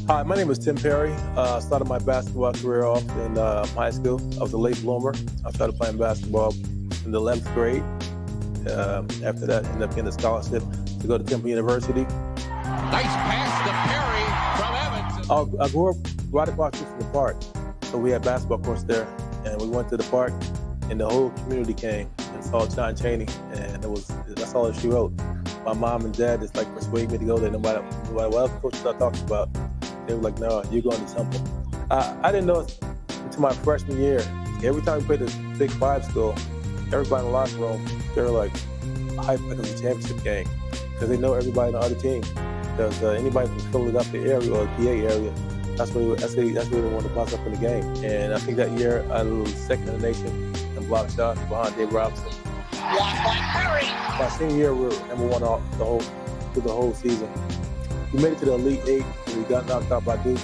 Hi, my name is Tim Perry. I started my basketball career off in high school. I was a late bloomer. I started playing basketball in the 11th grade. After that, ended up getting a scholarship to go to Temple University. Nice pass to Perry from Evans. I grew up right across from the park. So we had basketball courts there, and we went to the park, and the whole community came and saw John Chaney, and that's all that she wrote. My mom and dad just persuaded me to go there, no matter what other coaches I talked about. They were like, no, you're going to Temple. I didn't know it until my freshman year. Every time we played this Big Five school, everybody in the locker room, they were like hyped like it was a championship game because they know everybody on the other team. Because anybody from Philadelphia area or the PA area, that's where they want to bounce up in the game. And I think that year I was second in the nation in block shots behind Dave Robinson. Blocked by Perry. My senior year, we were number one through the whole season. We made it to the Elite Eight, and we got knocked out by Duke.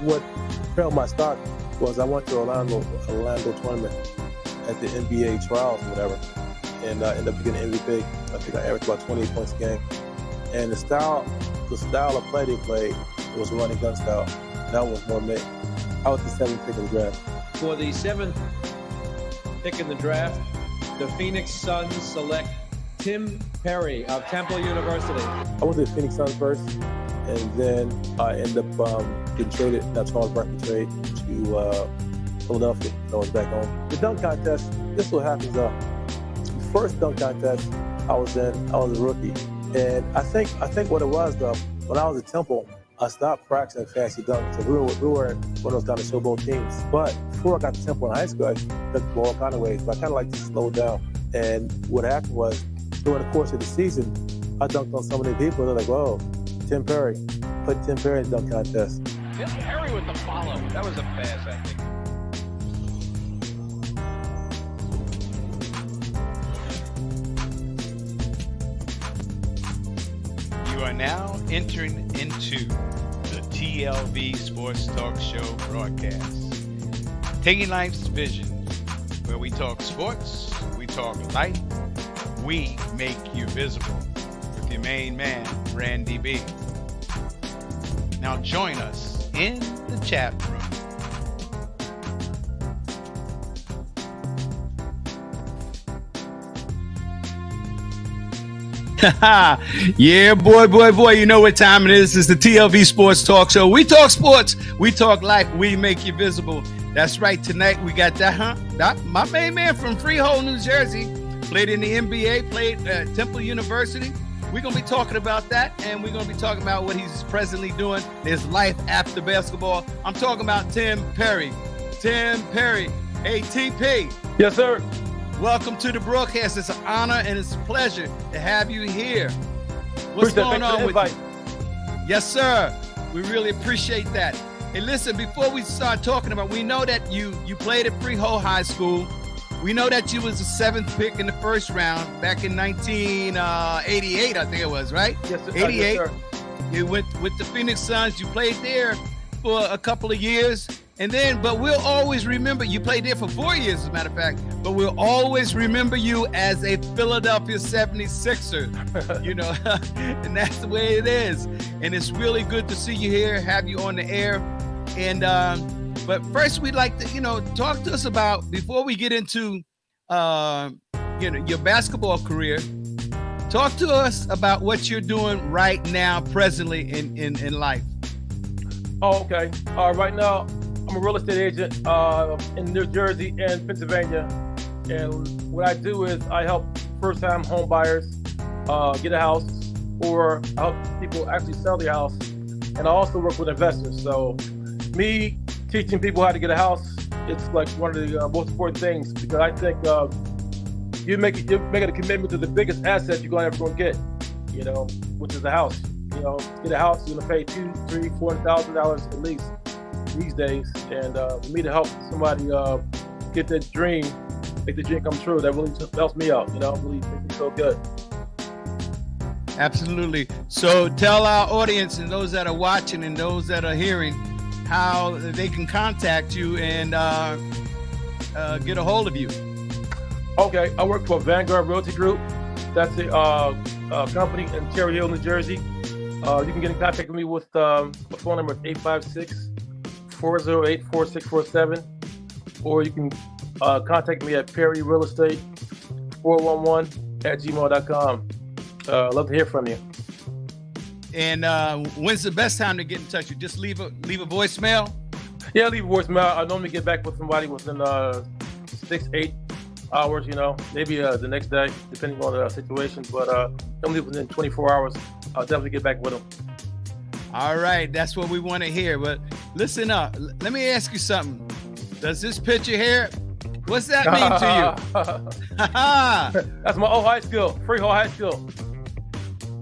What propelled my stock was I went to Orlando tournament at the NBA trials or whatever, and I ended up getting MVP. I think I averaged about 28 points a game. And the style of play they played was running gun style. That was more me. I was the 7th pick of the draft. For the 7th pick in the draft, the Phoenix Suns select Tim Perry of Temple University. I went to the Phoenix Suns first, and then I ended up getting traded in that Charles Barkley trade to Philadelphia. I was back home. The dunk contest, this is what happens. The first dunk contest I was a rookie. And I think what it was, though, when I was at Temple, I stopped practicing fancy dunks. So we were one of those kind of showboat teams. But before I got to Temple in high school, I took the ball kind of ways. But I kind of like to slow down. And what happened was, during the course of the season, I dunked on so many people. They're like, whoa, Tim Perry. Put Tim Perry in the dunk contest. Tim Perry with the follow. That was a pass, I think. You are now entering into the TLV Sports Talk Show broadcast. Taking life's vision, where we talk sports, we talk life, we make you visible with your main man, Randy B. Now join us in the chat room. Yeah, boy. You know what time it is. It's the TLV Sports Talk Show. We talk sports. We talk life. We make you visible. That's right. Tonight we got my main man from Freehold, New Jersey. Played in the NBA, played at Temple University. We're going to be talking about that, and we're going to be talking about what he's presently doing, his life after basketball. I'm talking about Tim Perry. Tim Perry, ATP. Yes, sir. Welcome to the broadcast. It's an honor and it's a pleasure to have you here. What's going on with you? Yes, sir. We really appreciate that. Hey, listen, before we start talking about, we know that you played at Freehold High School. We know that you was the 7th pick in the first round back in 1988, I think it was, right? Yes, sir. 88. Yes, sir. You went with the Phoenix Suns. You played there for a couple of years. But we'll always remember, you played there for 4 years, as a matter of fact, but we'll always remember you as a Philadelphia 76er, you know, and that's the way it is. And it's really good to see you here, have you on the air. And, but first we'd like to, talk to us about, before we get into, your basketball career, talk to us about what you're doing right now, presently in life. Oh, okay. Right now, I'm a real estate agent in New Jersey and Pennsylvania. And what I do is I help first-time home buyers get a house, or I help people actually sell their house. And I also work with investors. So me teaching people how to get a house, it's like one of the most important things, because I think you're making a commitment to the biggest asset you're ever going to get, which is the house. To get a house, you're going to pay $2,000, $3,000, $4,000 at least these days. And for me to help somebody get that dream, make the dream come true, that really helps me out, really makes me feel good. Absolutely. So tell our audience and those that are watching and those that are hearing how they can contact you and get a hold of you. Okay, I work for Vanguard Realty Group. That's a company in Cherry Hill, New Jersey. You can get in contact with me with the phone number 856-408-4647, or you can contact me at Perry Real Estate 411@gmail.com. I'd love to hear from you. And when's the best time to get in touch with you? Just leave a voicemail? Yeah, leave a voicemail. I normally get back with somebody within 6-8 hours, maybe the next day, depending on the situation. But normally within 24 hours, I'll definitely get back with them. All right, that's what we want to hear. But listen up. Let me ask you something. Does this picture here, what's that mean to you? That's my old high school, Freehold High School.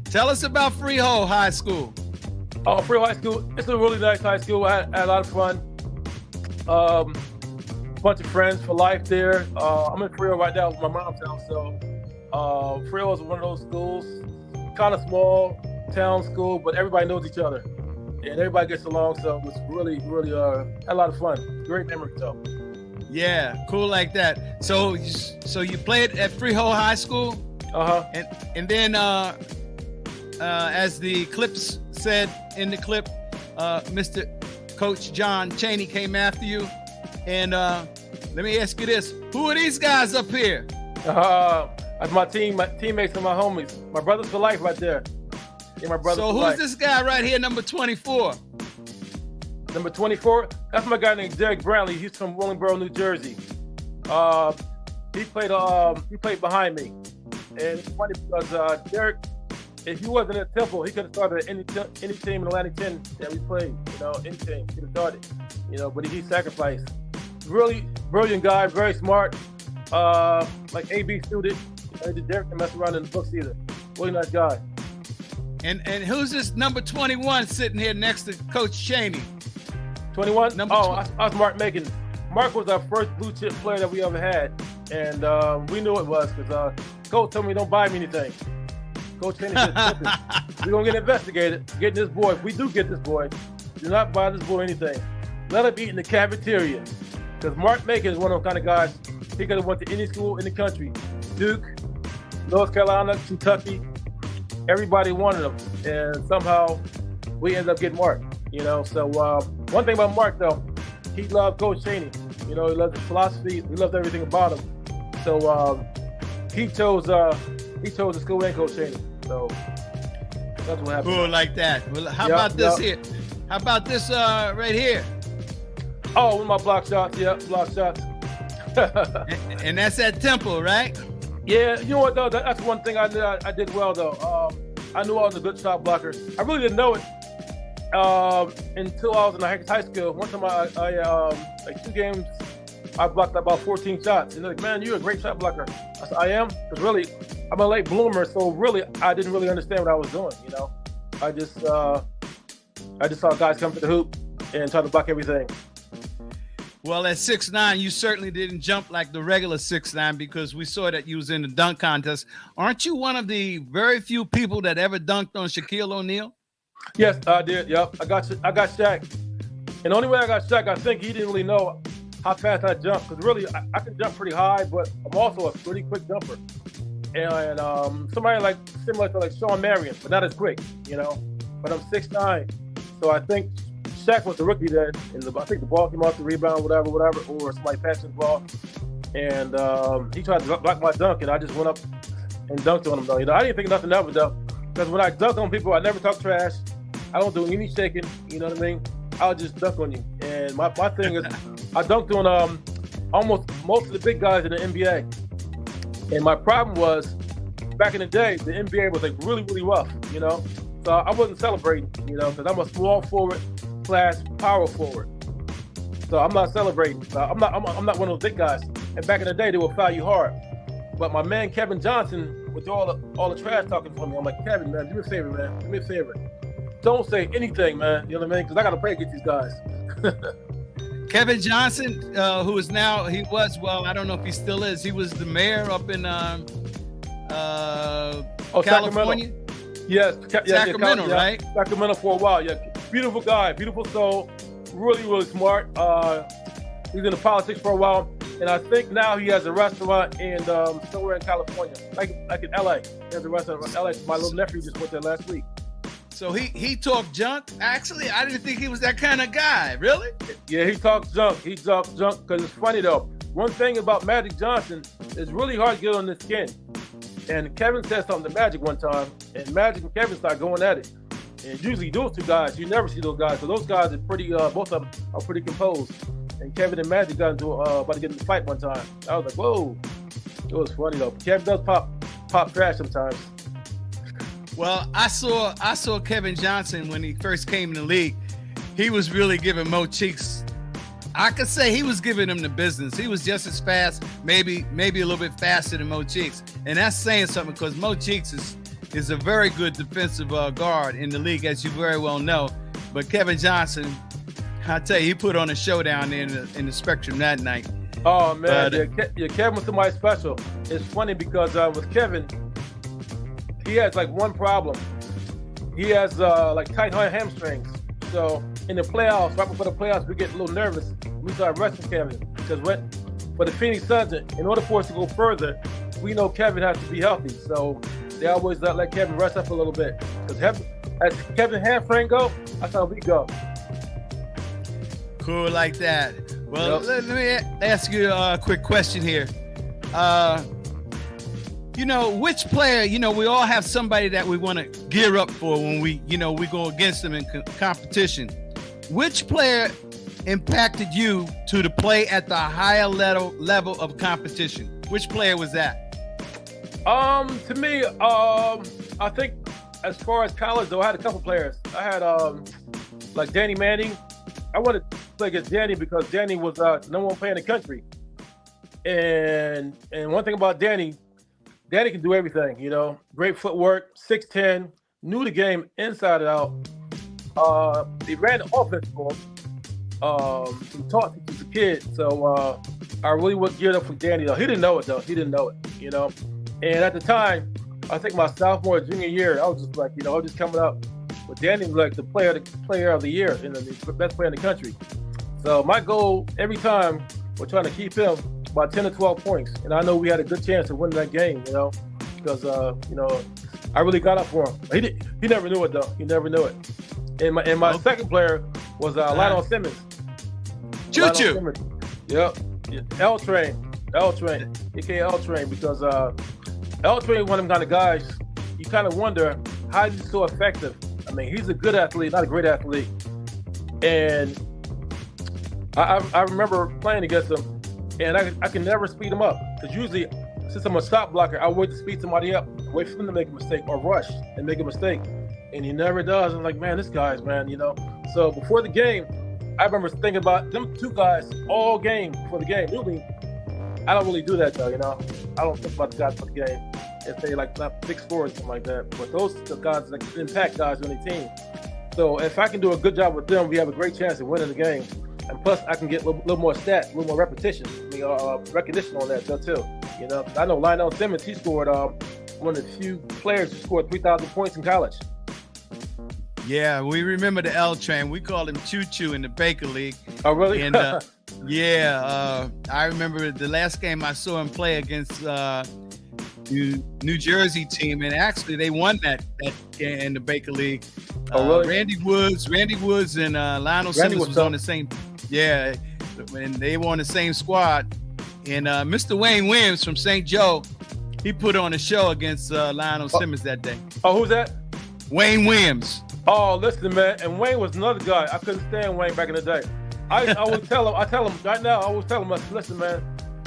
Tell us about Freehold High School. Oh, Freehold High School, it's a really nice high school. I had a lot of fun. Bunch of friends for life there. I'm in Freehold right now with my mom's house. So Freehold is one of those schools, kind of small town school, but everybody knows each other. And everybody gets along. So it was really, really had a lot of fun. Great memory, though. Yeah, cool like that. So you played at Freehold High School? Uh-huh. And then as the clips said in the clip, Mr. Coach John Chaney came after you. And let me ask you this. Who are these guys up here? That's my teammates and my homies. My brothers for life right there. Yeah, my brothers so for who's life. This guy right here, number 24? Number 24? That's my guy named Derek Brantley. He's from Willingboro, New Jersey. He played behind me. And it's funny because Derek, if he wasn't at Temple, he could have started at any team in Atlantic 10 that we played. Any team. He could have started. But he sacrificed. Really brilliant guy, very smart. Like AB student. Derek didn't mess around in the books either. Really nice guy. And who's this number 21 sitting here next to Coach Chaney? 21? I was Mark Macon. Mark was our first blue chip player that we ever had. And we knew it was because Coach told me don't buy me anything. Coach Chaney said, listen, we're going to get investigated. Getting this boy, if we do get this boy, do not buy this boy anything. Let him eat in the cafeteria. Because Mark Macon is one of those kind of guys, he could have went to any school in the country. Duke, North Carolina, Kentucky, everybody wanted him. And somehow we ended up getting Mark, So one thing about Mark, though, he loved Coach Chaney. He loved his philosophy. He loved everything about him. So he chose the school and Coach Chaney. So that's what happened. Cool like that. Well, how about this here? How about this right here? Oh, one of my block shots. Yeah, block shots. and that's at Temple, right? Yeah, you know what, though? That's one thing I did well, though. I knew I was a good shot blocker. I really didn't know it until I was in high school. One time I like 2 games, I blocked about 14 shots. And they're like, man, you're a great shot blocker. I said, I am? Because really, I'm a late bloomer, so really, I didn't really understand what I was doing, I just saw guys come to the hoop and try to block everything. Well, at 6'9", you certainly didn't jump like the regular 6'9", because we saw that you was in the dunk contest. Aren't you one of the very few people that ever dunked on Shaquille O'Neal? Yes, I did. Yep, I got Shaq. And the only way I got Shaq, I think he didn't really know how fast I jumped. Because really, I can jump pretty high, but I'm also a pretty quick jumper. And somebody like similar to like Sean Marion, but not as quick, But I'm 6'9", so I think Shaq was the rookie then, and I think the ball came off the rebound, whatever, or somebody passed the ball, and he tried to block my dunk, and I just went up and dunked on him, though. I didn't think nothing of it, though, because when I dunk on people, I never talk trash. I don't do any shaking, you know what I mean? I'll just dunk on you. And my thing is, I dunked on almost most of the big guys in the NBA, and my problem was, back in the day, the NBA was like really, really rough, So I wasn't celebrating, because I'm a small forward / power forward. So I'm not celebrating. I'm not one of those big guys. And back in the day, they would foul you hard. But my man Kevin Johnson, with all the trash talking for me, I'm like, Kevin, man, do me a favor, man. Do me a favor. Don't say anything, man. You know what I mean? Because I got to pray against these guys. Kevin Johnson, I don't know if he still is. He was the mayor up in California. Sacramento. Yes, Sacramento, right? Sacramento for a while. Yeah, beautiful guy, beautiful soul, really, really smart. He's in the politics for a while, and I think now he has a restaurant in somewhere in California, like in LA. He has a restaurant in LA. My little nephew just went there last week. So he talked junk. Actually, I didn't think he was that kind of guy. Really? Yeah, he talks junk. He talks junk because it's funny though. One thing about Magic Johnson, it's really hard to get on his skin. And Kevin said something to Magic one time, and Magic and Kevin started going at it. And usually those two guys, you never see those guys. So those guys are pretty, both of them are pretty composed. And Kevin and Magic got into about to get in a fight one time. I was like, whoa. It was funny though. Kevin does pop trash sometimes. Well, I saw Kevin Johnson when he first came in the league. He was really giving Mo Cheeks. I could say he was giving him the business. He was just as fast, maybe a little bit faster than Mo Cheeks. And that's saying something because Mo Cheeks is a very good defensive guard in the league, as you very well know. But Kevin Johnson, I tell you, he put on a show down there in the Spectrum that night. Oh, man. Kevin was somebody special. It's funny because with Kevin, he has like one problem. He has like tight hamstrings. So in the playoffs, right before the playoffs, we get a little nervous. We start resting Kevin because for the Phoenix Suns, in order for us to go further, we know Kevin has to be healthy. So they always let Kevin rest up a little bit. Because as Kevin hamstring go, that's how we go. Cool like that. Well, let me ask you a quick question here. Which player, we all have somebody that we want to gear up for when we go against them in competition. Which player impacted you to play at the higher level of competition? Which player was that? To me, I think as far as college though, I had a couple players. I had like Danny Manning. I wanted to play against Danny because Danny was number one player in the country. And one thing about Danny can do everything, Great footwork, 6'10", knew the game inside and out. He ran the offense for him. He taught since he was a kid. So I really was geared up for Danny, though. He didn't know it, though. And at the time, I think my sophomore, junior year, I was just like, I was just coming up. But Danny was like the player of the year, the best player in the country. So my goal every time was trying to keep him about 10 to 12 points. And I know we had a good chance of winning that game, because, I really got up for him. He never knew it, though. He never knew it. And my second player was Lionel Simmons. Choo-choo. Yep. L-Train. A.K.A. L-Train, because L-Train is one of them kind of guys, you kind of wonder how he's so effective. I mean, he's a good athlete, not a great athlete. And I remember playing against him, and I can never speed him up. Because usually, since I'm a shot blocker, I wait to speed somebody up, wait for them to make a mistake or rush and make a mistake. And he never does. I'm like, man, this guy's, man, So before the game, I remember thinking about them two guys all game before the game. Usually, I don't really do that, though, I don't think about the guys for the game. If they like not big scores or something like that. But those are the guys that impact guys on the team. So if I can do a good job with them, we have a great chance of winning the game. And plus, I can get a little more stats, a little more repetition, recognition on that though too. I know Lionel Simmons, he scored one of the few players who scored 3,000 points in college. Yeah, we remember the L Train. We called him Choo Choo in the Baker League. Oh, really? And I remember the last game I saw him play against New Jersey team, and actually they won that game in the Baker League. Oh, really? Randy Woods and Lionel Simmons was on the same. Yeah, and they were on the same squad. And Mr. Wayne Williams from St. Joe, he put on a show against Lionel Simmons that day. Oh, who's that? Wayne Williams. Oh, listen, man. And Wayne was another guy. I couldn't stand Wayne back in the day. I always tell him right now. I always tell him, listen, man.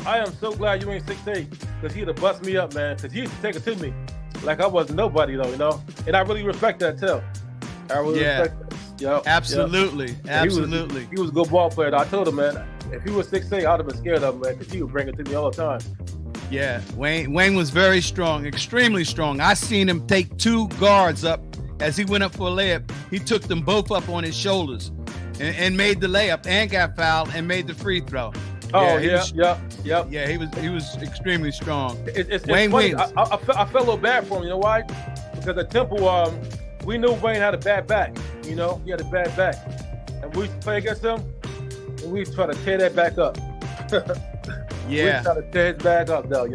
I am so glad you ain't 6'8", because he'd have bust me up, man. Because he used to take it to me like I wasn't nobody, though, And I really respect that too. I really respect that. Yep. Absolutely. Yep. Absolutely. He was a good ball player. I told him, man, if he was 6'8", I'd have been scared of him, man, because he would bring it to me all the time. Yeah, Wayne was very strong, extremely strong. I seen him take two guards up as he went up for a layup. He took them both up on his shoulders and made the layup and got fouled and made the free throw. Oh, yep. Yeah, he was extremely strong. It's Wayne funny. Williams. I felt a little bad for him. You know why? Because at Temple, we knew Wayne had a bad back. He had a bad back, and we used to play against him, and we used to try to tear that back up. Yeah, we try to tear his back up, though.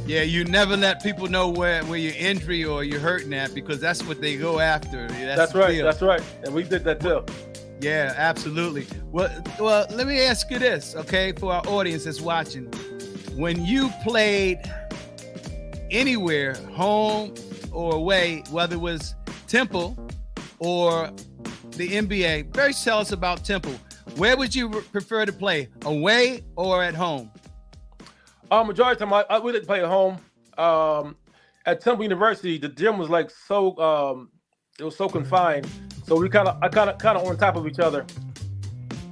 Yeah, you never let people know where your injury or you're hurting at, because that's what they go after. That's right. That's right. And we did that too. Yeah, absolutely. Well, let me ask you this, okay, for our audience that's watching. When you played anywhere, home or away, whether it was Temple or the NBA, first tell us about Temple. Where would you prefer to play, away or at home? Majority of the time, we didn't play at home. At Temple University, the gym was like so it was so confined. So we kind of on top of each other.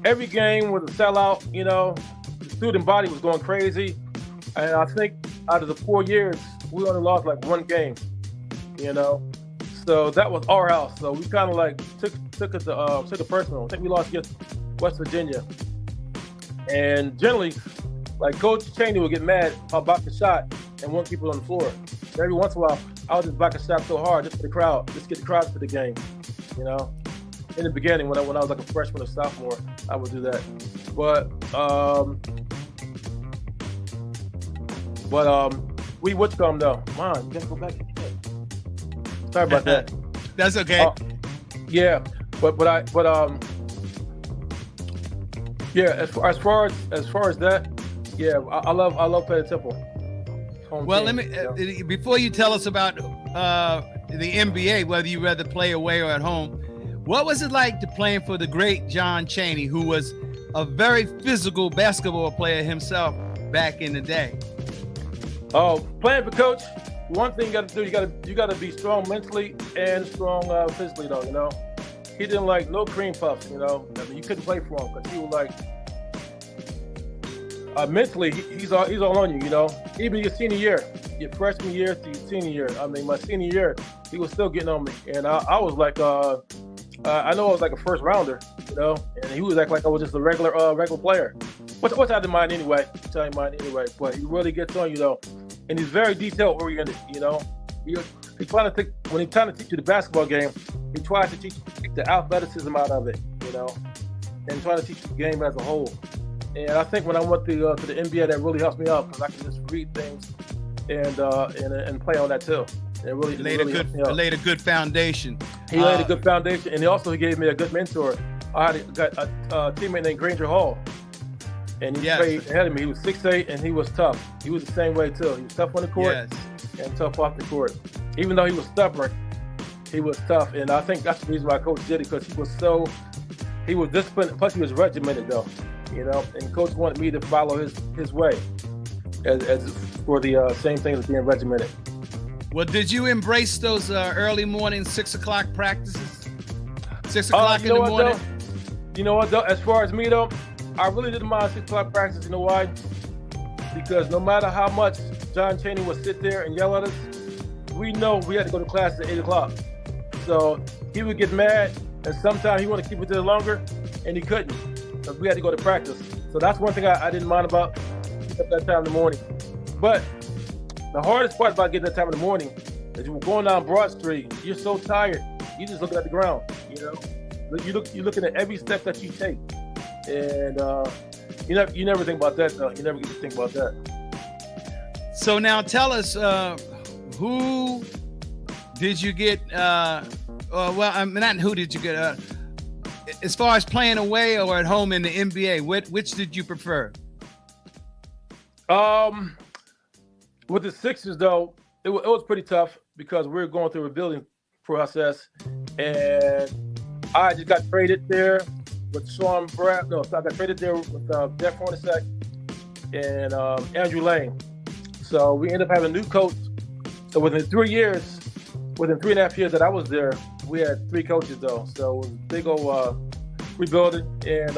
Every game was a sellout. You know, the student body was going crazy, and I think out of the 4 years, we only lost like one game. You know, so that was our house. So we kind of like took it personal. I think we lost against West Virginia, and generally, like Coach Chaney would get mad about the shot and won't keep it on the floor. And every once in a while, I would just block a shot so hard just for the crowd, just get the crowd for the game. You know, in the beginning when I was like a freshman or sophomore, I would do that. But we would come though. Man, you gotta go back. Sorry about that. That's okay. Yeah, yeah. As far as that, yeah, I love playing Temple. Well, let me before you tell us about the NBA, whether you rather play away or at home, what was it like to playing for the great John Chaney, who was a very physical basketball player himself back in the day? Oh, playing for Coach, one thing you got to do, you got to be strong mentally and strong physically, though. You know, he didn't like no cream puffs. You know, I mean, you couldn't play for him because he was like mentally, he's all on you. You know, even your senior year, your freshman year to your senior year. I mean, my senior year, he was still getting on me, and I was like, I know I was like a first rounder, you know, and he was acting like I was just a regular player. Which I didn't mind anyway. But he really gets on you though, and he's very detail oriented. You know, he trying to when he's trying to teach you the basketball game, he tries to take the athleticism out of it, you know, and trying to teach you the game as a whole. And I think when I went to the NBA, that really helped me out because I can just read things and play on that too. It really laid a good foundation. He laid a good foundation, and he gave me a good mentor. I had a teammate named Granger Hall, and he played ahead of me. He was 6'8", and he was tough. He was the same way too. He was tough on the court and tough off the court. Even though he was stubborn, he was tough, and I think that's the reason why Coach did it, because he was disciplined. Plus, he was regimented though, you know. And Coach wanted me to follow his way, as for the same thing as being regimented. Well, did you embrace those early morning 6 o'clock practices? 6 o'clock in the morning? You know what, though? As far as me, though, I really didn't mind 6 o'clock practice. You know why? Because no matter how much John Chaney would sit there and yell at us, we know we had to go to class at 8 o'clock. So he would get mad, and sometimes he wanted to keep it there longer, and he couldn't, because we had to go to practice. So that's one thing I didn't mind about at that time in the morning. But the hardest part about getting that time in the morning is you're going down Broad Street. You're so tired. You're just looking at the ground. You know, you're looking at every step that you take, and you never think about that. Though. You never get to think about that. So now tell us, who did you get? Not who did you get? As far as playing away or at home in the NBA, which did you prefer? With the Sixers, though, it was pretty tough because we were going through a rebuilding process, and I just got traded there with Sean Brad. No, I got traded there with Jeff Hornacek and Andrew Lane. So we ended up having a new coach. So within 3.5 years that I was there, we had 3 coaches, though. So it was a big old rebuilding, and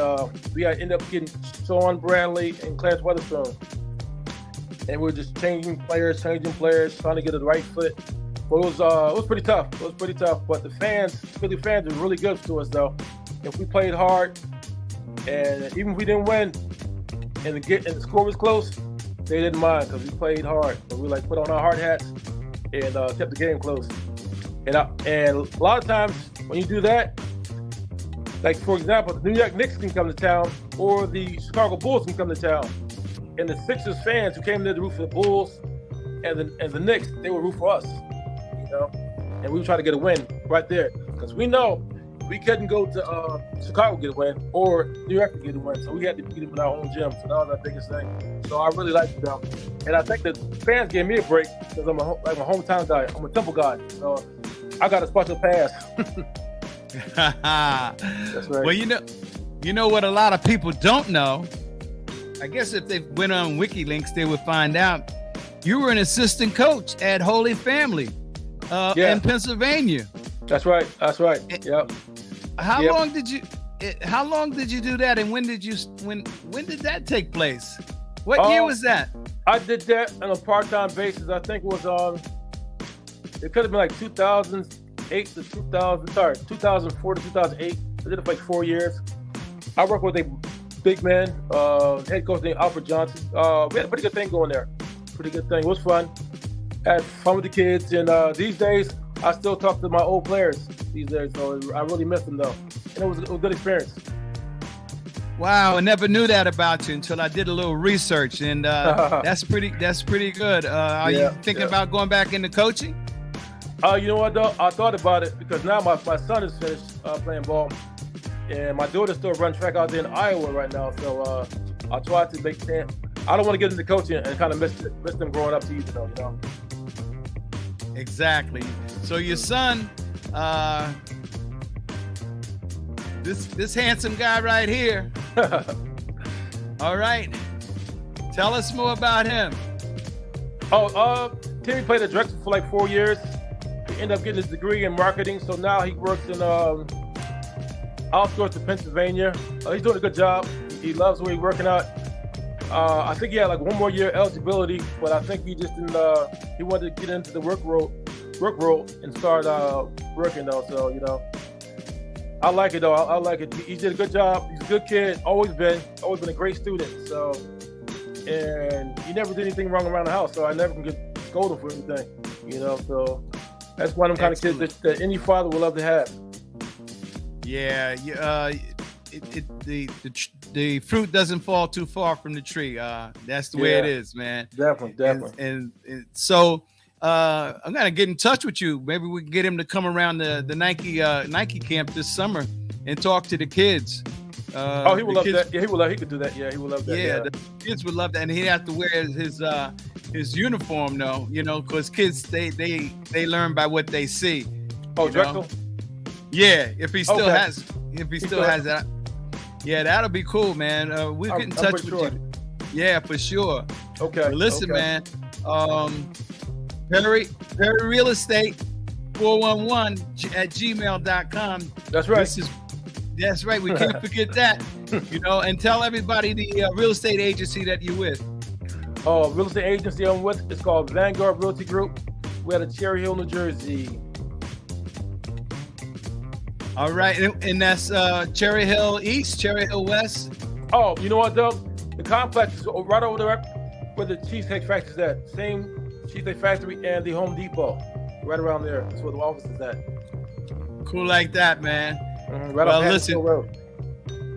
we ended up getting Sean Bradley and Clarence Weatherspoon. And we were just changing players, trying to get the right fit. But it was pretty tough. But the Philly fans were really good to us, though. If we played hard, and even if we didn't win, and the score was close, they didn't mind because we played hard. So we put on our hard hats and kept the game close. And a lot of times when you do that, like for example, the New York Knicks can come to town, or the Chicago Bulls can come to town. And the Sixers fans who came to the roof for the Bulls and the Knicks, they would root for us, you know, and we would try to get a win right there because we know we couldn't go to Chicago to get a win or New York to get a win, so we had to beat them in our own gym. So that was our biggest thing. So I really liked them, and I think the fans gave me a break because I'm a hometown guy. I'm a Temple guy, so I got a special pass. That's right. Well, you know what a lot of people don't know. I guess if they went on WikiLeaks, they would find out you were an assistant coach at Holy Family in Pennsylvania. That's right. That's right. Yep. How long did you do that, and when did that take place? What year was that? I did that on a part-time basis. I think it was it could have been like 2008 to 2004 to 2008. I did it for like 4 years. I worked with a big man, head coach named Alfred Johnson. We had a pretty good thing going there. Pretty good thing. It was fun. Had fun with the kids, and these days I still talk to my old players these days. So I really miss them though, and it was a good experience. Wow, I never knew that about you until I did a little research, and that's pretty good. Are you thinking about going back into coaching? You know what though? I thought about it because now my son is finished playing ball, and my daughter still runs track out there in Iowa right now. So I'll try to make sense. I don't want to get into coaching and kind of miss them growing up too, you know. Exactly. So your son, this handsome guy right here. All right. Tell us more about him. Timmy played at Drexel for like 4 years. He ended up getting his degree in marketing, so now he works in outskirts of Pennsylvania. He's doing a good job. He loves where he's working out. I think he had like 1 more year eligibility, but I think he just didn't. He wanted to get into the work role and start working though. So you know, I like it though. I like it. He did a good job. He's a good kid. Always been a great student. So, and he never did anything wrong around the house. So I never can get scolded for anything. You know, so that's one of them kind of kids that any father would love to have. Yeah. The fruit doesn't fall too far from the tree. That's the way it is, man. Definitely. And so I'm gonna get in touch with you. Maybe we can get him to come around the Nike camp this summer and talk to the kids. He would love that. Yeah, he could do that. Yeah, he would love that. Yeah, the kids would love that, and he'd have to wear his uniform though, you know, because kids they learn by what they see. Oh, Drexel. Yeah, if he still has that. Yeah, that'll be cool, man. We'll get in touch with you. Yeah, for sure. Okay. Well, listen, man. Perry Real Estate 411 at gmail.com. That's right. That's right. We can't forget that. You know, and tell everybody the real estate agency that you're with. Real estate agency I'm with is called Vanguard Realty Group. We're out of Cherry Hill, New Jersey. All right, and that's Cherry Hill East, Cherry Hill West. Oh, you know what though? The complex is right over there where the Cheesecake Factory is at. Same Cheesecake Factory and the Home Depot. Right around there. That's where the office is at. Cool like that, man. Right well, up listen, Road.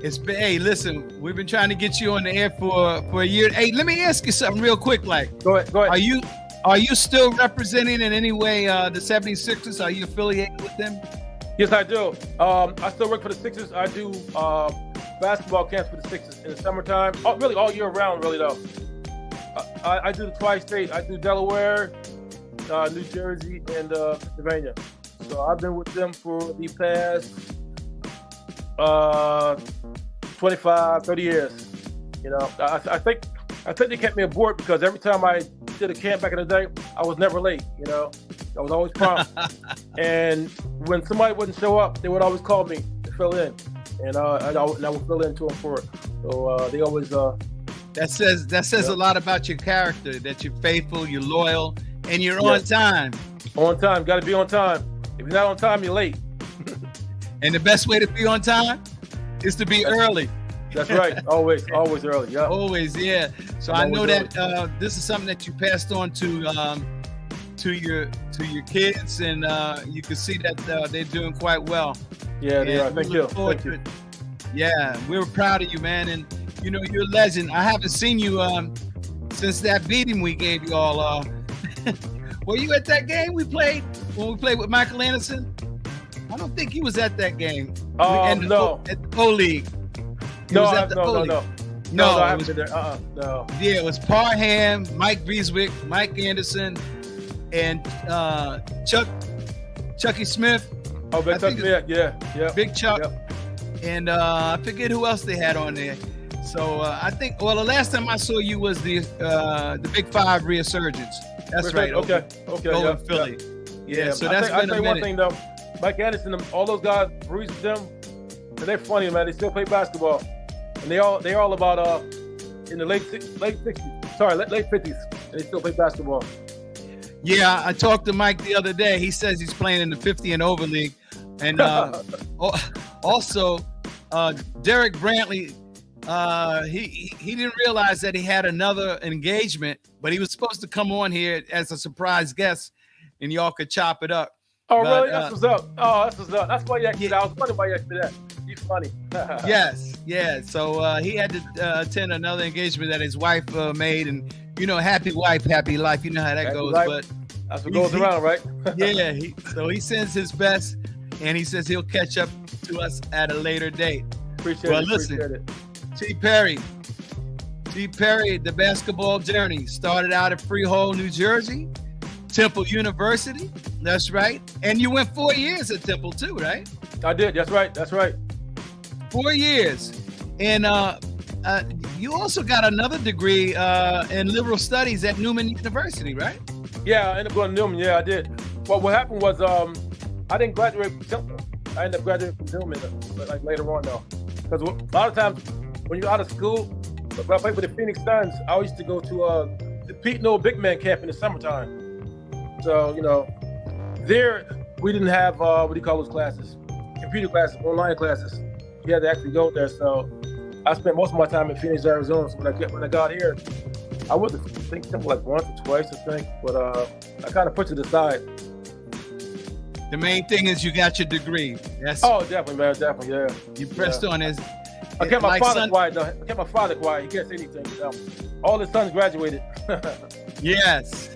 Listen, we've been trying to get you on the air for a year. Hey, let me ask you something real quick. Like, go ahead. Are you still representing in any way the 76ers? Are you affiliated with them? Yes, I do. I still work for the Sixers. I do basketball camps for the Sixers in the summertime. Really all year round, really though. I do the tri-state. I do Delaware, New Jersey, and Pennsylvania. So I've been with them for the past 25, 30 years. You know, I think they kept me aboard because every time I did a camp back in the day, I was never late. You know, I was always prompt. And when somebody wouldn't show up, they would always call me to fill in, and I would fill in to them for it. So they always. That says a lot about your character. That you're faithful, you're loyal, and you're on time. On time, got to be on time. If you're not on time, you're late. And the best way to be on time is to be early. That's right. Always early. Yeah. Always, yeah. So I know that this is something that you passed on to your kids, and you can see that they're doing quite well. Yeah, they are. Thank you. Yeah, we were proud of you, man, and you know you're a legend. I haven't seen you since that beating we gave you all. Were you at that game we played when we played with Michael Anderson? I don't think he was at that game. No. At the O League. No, I haven't been there. No. Yeah, it was Parham, Mike Beeswick, Mike Anderson, and Chucky Smith. Oh, Big Chuck Smith, yeah. Big Chuck. Yep. And I forget who else they had on there. So I think, well, the last time I saw you was the Big Five Resurgence. That's right. Okay. Over in Philly. Yeah. So that's been a minute. One thing though, Mike Anderson, all those guys, Bruce, them, and they're funny, man. They still play basketball, and they're all about in the late 50s, and they still play basketball. Yeah, I talked to Mike the other day. He says he's playing in the 50 and over league, and also Derek Brantley. He didn't realize that he had another engagement, but he was supposed to come on here as a surprise guest, and y'all could chop it up. Oh, but, really? That's what's up. That's what's up. That's why you asked me that. I was wondering why you asked me that. He's funny. Yes, yeah. So he had to attend another engagement that his wife made, and happy wife, happy life. You know how that happy goes. Life. But that's what goes around, right? Yeah. So he sends his best, and he says he'll catch up to us at a later date. Appreciate it. T. Perry, the basketball journey started out at Freehold, New Jersey, Temple University. That's right. And you went 4 years at Temple too, right? I did. That's right. 4 years. And you also got another degree in liberal studies at Newman University, right? Yeah, I ended up going to Newman. Yeah, I did. Well, what happened was I didn't graduate from Temple. I ended up graduating from Newman like later on though. Because a lot of times when you're out of school, when I played for the Phoenix Suns, I used to go to the Pete Noel Big Man Camp in the summertime. So, there we didn't have, what do you call those classes? Computer classes, online classes. You had to actually go there. So I spent most of my time in Phoenix, Arizona. So when I got here, I went to Temple like once or twice, I think. But I kind of put it aside. The main thing is you got your degree. Definitely, man. Definitely, yeah. You pressed on his. I kept my father quiet, though. I kept my father quiet. He can't say anything. All his sons graduated. Yes.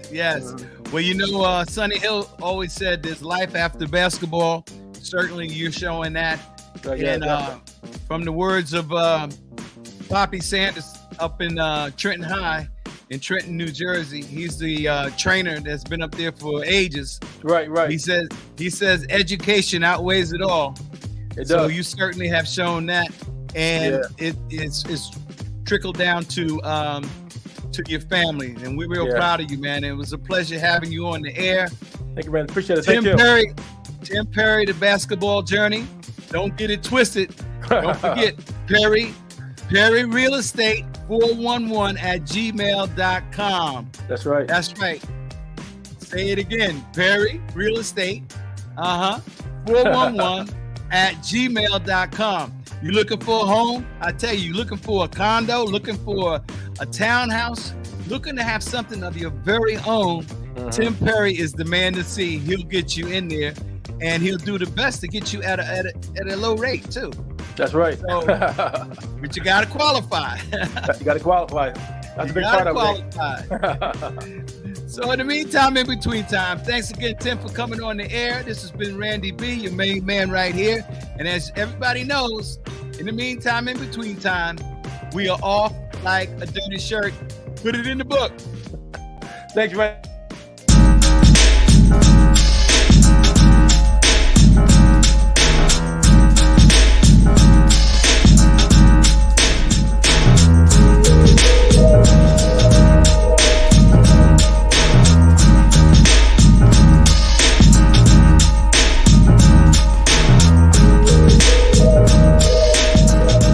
Well, Sonny Hill always said there's life after basketball. Certainly you're showing that. And from the words of Poppy Sanders up in Trenton High in Trenton, New Jersey, he's the trainer that's been up there for ages. Right. He says education outweighs it all. It so does. you certainly have shown that. And it's trickled down to your family, and we're real proud of you, man. It was a pleasure having you on the air. Thank you, man. Appreciate it. Tim Perry, the basketball journey. Don't get it twisted. Don't forget Perry Real Estate 411@gmail.com. That's right. Say it again. Perry Real Estate 411@gmail.com. You looking for a home? I tell you, looking for a condo, looking for a townhouse, looking to have something of your very own, Tim Perry is the man to see. He'll get you in there, and he'll do the best to get you at a low rate too. That's right. So, but you got to qualify. You got to qualify. That's a big part of it. So in the meantime, in between time, thanks again, Tim, for coming on the air. This has been Randy B, your main man right here. And as everybody knows, in the meantime, in between time, we are off like a dirty shirt. Put it in the book. Thanks, man.